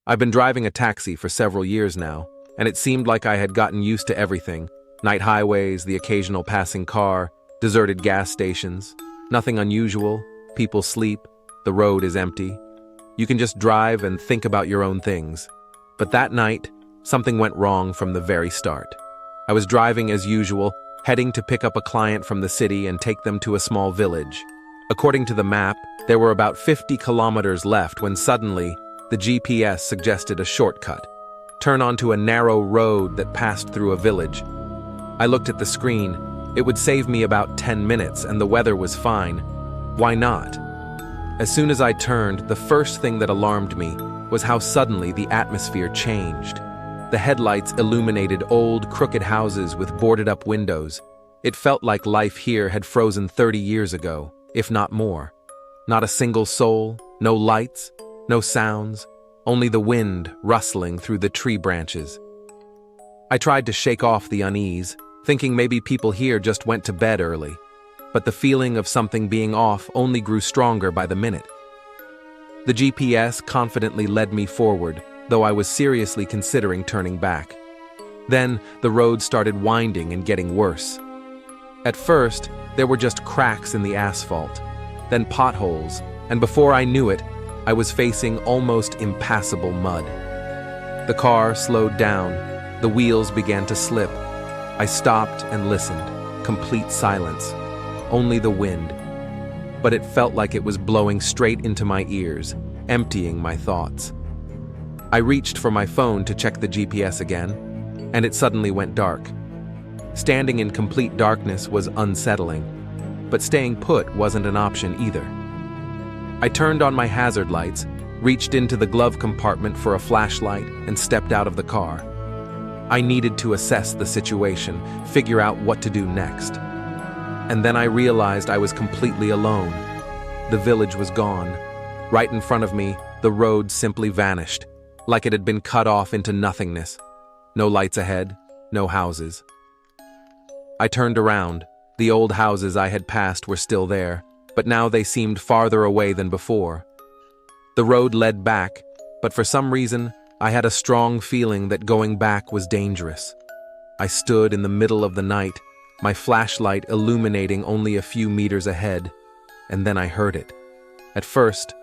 I've been driving a taxi for several years now, and it seemed like I had gotten used to everything. Night highways, the occasional passing car, deserted gas stations. Nothing unusual, people sleep, the road is empty. You can just drive and think about your own things. But that night, something went wrong from the very start. I was driving as usual, heading to pick up a client from the city and take them to a small village. According to the map, there were about 50 kilometers left when suddenly, the GPS suggested a shortcut. Turn onto a narrow road that passed through a village. I looked at the screen. It would save me about 10 minutes and the weather was fine. Why not? As soon as I turned, the first thing that alarmed me was how suddenly the atmosphere changed. The headlights illuminated old, crooked houses with boarded-up windows. It felt like life here had frozen 30 years ago, if not more. Not a single soul, no lights, no sounds, only the wind rustling through the tree branches. I tried to shake off the unease, thinking maybe people here just went to bed early. But the feeling of something being off only grew stronger by the minute. The GPS confidently led me forward, though I was seriously considering turning back. Then, the road started winding and getting worse. At first, there were just cracks in the asphalt, then potholes, and before I knew it, I was facing almost impassable mud. The car slowed down, the wheels began to slip. I stopped and listened, complete silence. Only the wind, but it felt like it was blowing straight into my ears, emptying my thoughts. I reached for my phone to check the GPS again, and it suddenly went dark. Standing in complete darkness was unsettling, but staying put wasn't an option either. I turned on my hazard lights, reached into the glove compartment for a flashlight, and stepped out of the car. I needed to assess the situation, figure out what to do next. And then I realized I was completely alone. The village was gone. Right in front of me, the road simply vanished, like it had been cut off into nothingness. No lights ahead, no houses. I turned around. The old houses I had passed were still there, but now they seemed farther away than before. The road led back, but for some reason, I had a strong feeling that going back was dangerous. I stood in the middle of the night, my flashlight illuminating only a few meters ahead, and then I heard it. At first,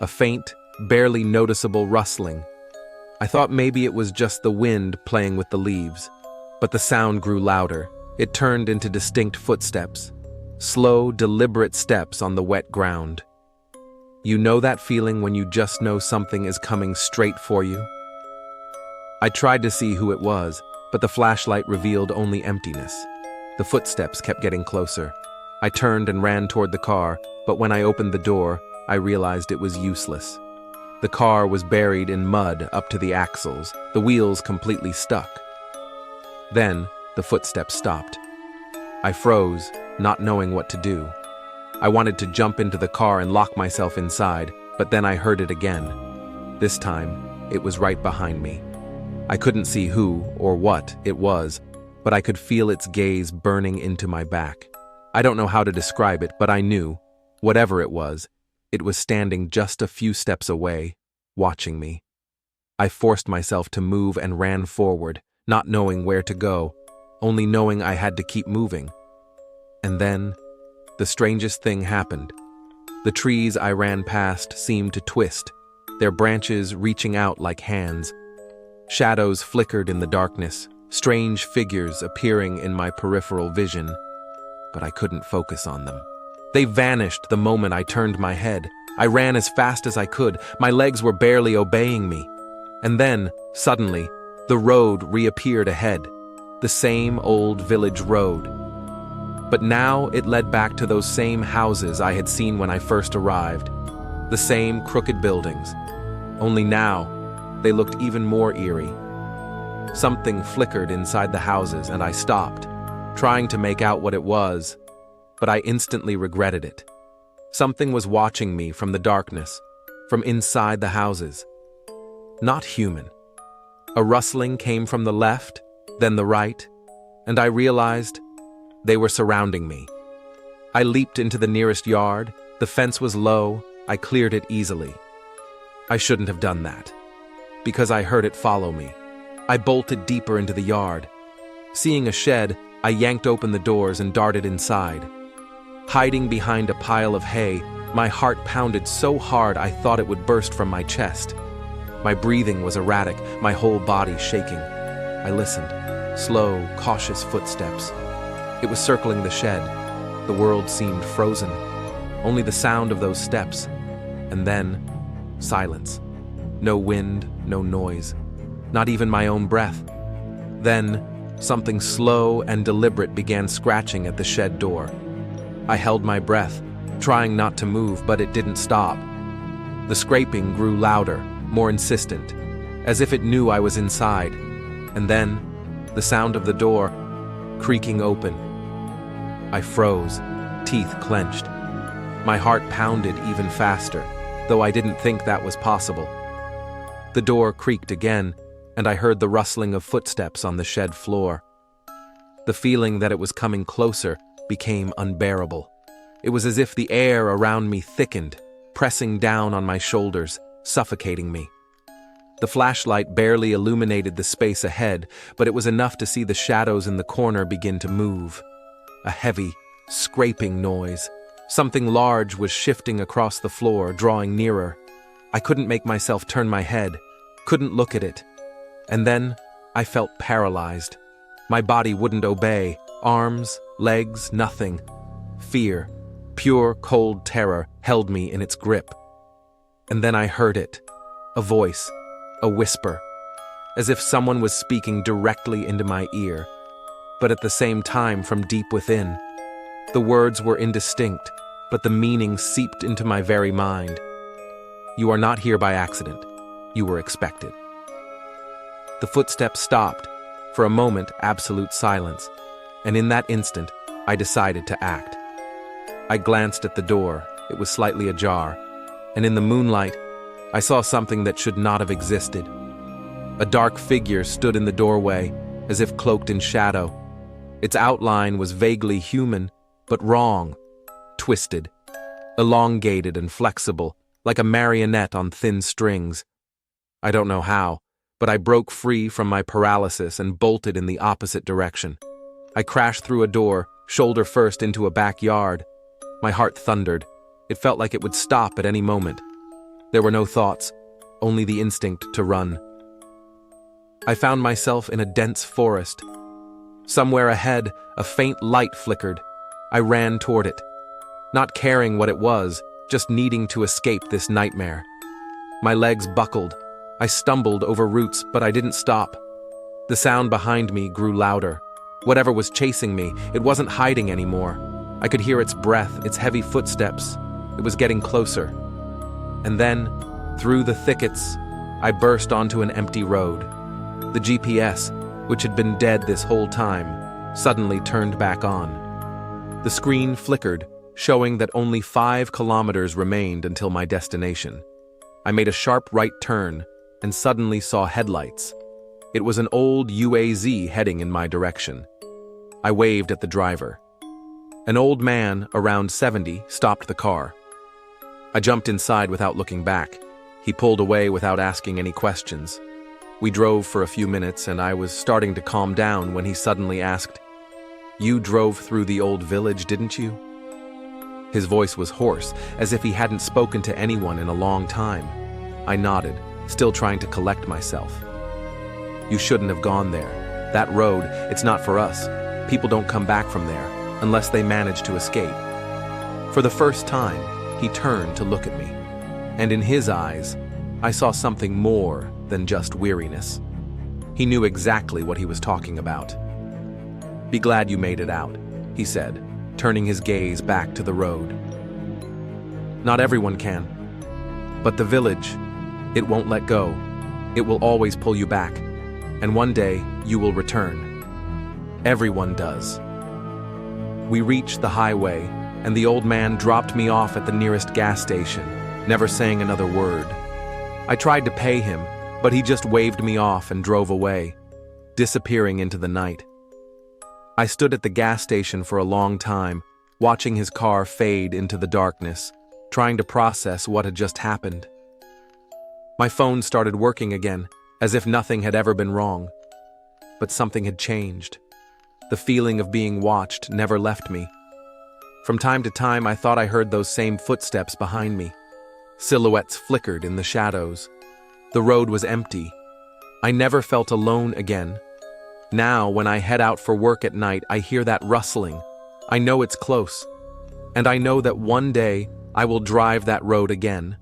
a faint, barely noticeable rustling. I thought maybe it was just the wind playing with the leaves, but the sound grew louder. It turned into distinct footsteps, slow, deliberate steps on the wet ground. You know that feeling when you just know something is coming straight for you? I tried to see who it was, but the flashlight revealed only emptiness. The footsteps kept getting closer. I turned and ran toward the car, but when I opened the door, I realized it was useless. The car was buried in mud up to the axles, the wheels completely stuck. Then, the footsteps stopped. I froze, not knowing what to do. I wanted to jump into the car and lock myself inside, but then I heard it again. This time, it was right behind me. I couldn't see who or what it was, but I could feel its gaze burning into my back. I don't know how to describe it, but I knew, whatever it was standing just a few steps away, watching me. I forced myself to move and ran forward, not knowing where to go, only knowing I had to keep moving. And then, the strangest thing happened. The trees I ran past seemed to twist, their branches reaching out like hands. Shadows flickered in the darkness, strange figures appearing in my peripheral vision, but I couldn't focus on them. They vanished the moment I turned my head. I ran as fast as I could. My legs were barely obeying me. And then, suddenly, the road reappeared ahead. The same old village road. But now it led back to those same houses I had seen when I first arrived. The same crooked buildings. Only now, they looked even more eerie. Something flickered inside the houses and I stopped, trying to make out what it was, but I instantly regretted it. Something was watching me from the darkness, from inside the houses. Not human. A rustling came from the left, then the right, and I realized they were surrounding me. I leaped into the nearest yard. The fence was low. I cleared it easily. I shouldn't have done that. because I heard it follow me. I bolted deeper into the yard. Seeing a shed, I yanked open the doors and darted inside. Hiding behind a pile of hay, my heart pounded so hard I thought it would burst from my chest. My breathing was erratic, my whole body shaking. I listened. Slow, cautious footsteps. It was circling the shed. The world seemed frozen. Only the sound of those steps. And then, silence. No wind, no noise. Not even my own breath. Then, something slow and deliberate began scratching at the shed door. I held my breath, trying not to move, but it didn't stop. The scraping grew louder, more insistent, as if it knew I was inside. And then, the sound of the door creaking open. I froze, teeth clenched. My heart pounded even faster, though I didn't think that was possible. The door creaked again, and I heard the rustling of footsteps on the shed floor. The feeling that it was coming closer became unbearable. It was as if the air around me thickened, pressing down on my shoulders, suffocating me. The flashlight barely illuminated the space ahead, but it was enough to see the shadows in the corner begin to move. A heavy, scraping noise. Something large was shifting across the floor, drawing nearer. I couldn't make myself turn my head, couldn't look at it. And then, I felt paralyzed. My body wouldn't obey. Arms, legs, nothing. Fear, pure, cold terror, held me in its grip. And then I heard it. A voice. A whisper, as if someone was speaking directly into my ear, but at the same time from deep within. The words were indistinct, but the meaning seeped into my very mind. You are not here by accident. You were expected. The footsteps stopped. For a moment, absolute silence, and in that instant, I decided to act. I glanced at the door. It was slightly ajar, and in the moonlight, I saw something that should not have existed. A dark figure stood in the doorway, as if cloaked in shadow. Its outline was vaguely human, but wrong, twisted, elongated and flexible, like a marionette on thin strings. I don't know how, but I broke free from my paralysis and bolted in the opposite direction. I crashed through a door, shoulder first into a backyard. My heart thundered. It felt like it would stop at any moment. There were no thoughts, only the instinct to run. I found myself in a dense forest. Somewhere ahead, a faint light flickered. I ran toward it, not caring what it was, just needing to escape this nightmare. My legs buckled. I stumbled over roots, but I didn't stop. The sound behind me grew louder. Whatever was chasing me, it wasn't hiding anymore. I could hear its breath, its heavy footsteps. It was getting closer. And then, through the thickets, I burst onto an empty road. The GPS, which had been dead this whole time, suddenly turned back on. The screen flickered, showing that only 5 kilometers remained until my destination. I made a sharp right turn and suddenly saw headlights. It was an old UAZ heading in my direction. I waved at the driver. An old man, around 70, stopped the car. I jumped inside without looking back. He pulled away without asking any questions. We drove for a few minutes, and I was starting to calm down when he suddenly asked, "You drove through the old village, didn't you?" His voice was hoarse, as if he hadn't spoken to anyone in a long time. I nodded, still trying to collect myself. "You shouldn't have gone there. That road, it's not for us. People don't come back from there, unless they manage to escape." For the first time, he turned to look at me, and in his eyes, I saw something more than just weariness. He knew exactly what he was talking about. "Be glad you made it out," he said, turning his gaze back to the road. "Not everyone can. But the village, it won't let go. It will always pull you back, and one day you will return. Everyone does." We reached the highway, and the old man dropped me off at the nearest gas station, never saying another word. I tried to pay him, but he just waved me off and drove away, disappearing into the night. I stood at the gas station for a long time, watching his car fade into the darkness, trying to process what had just happened. My phone started working again, as if nothing had ever been wrong. But something had changed. The feeling of being watched never left me. From time to time, I thought I heard those same footsteps behind me. Silhouettes flickered in the shadows. The road was empty. I never felt alone again. Now, when I head out for work at night, I hear that rustling. I know it's close. And I know that one day I will drive that road again.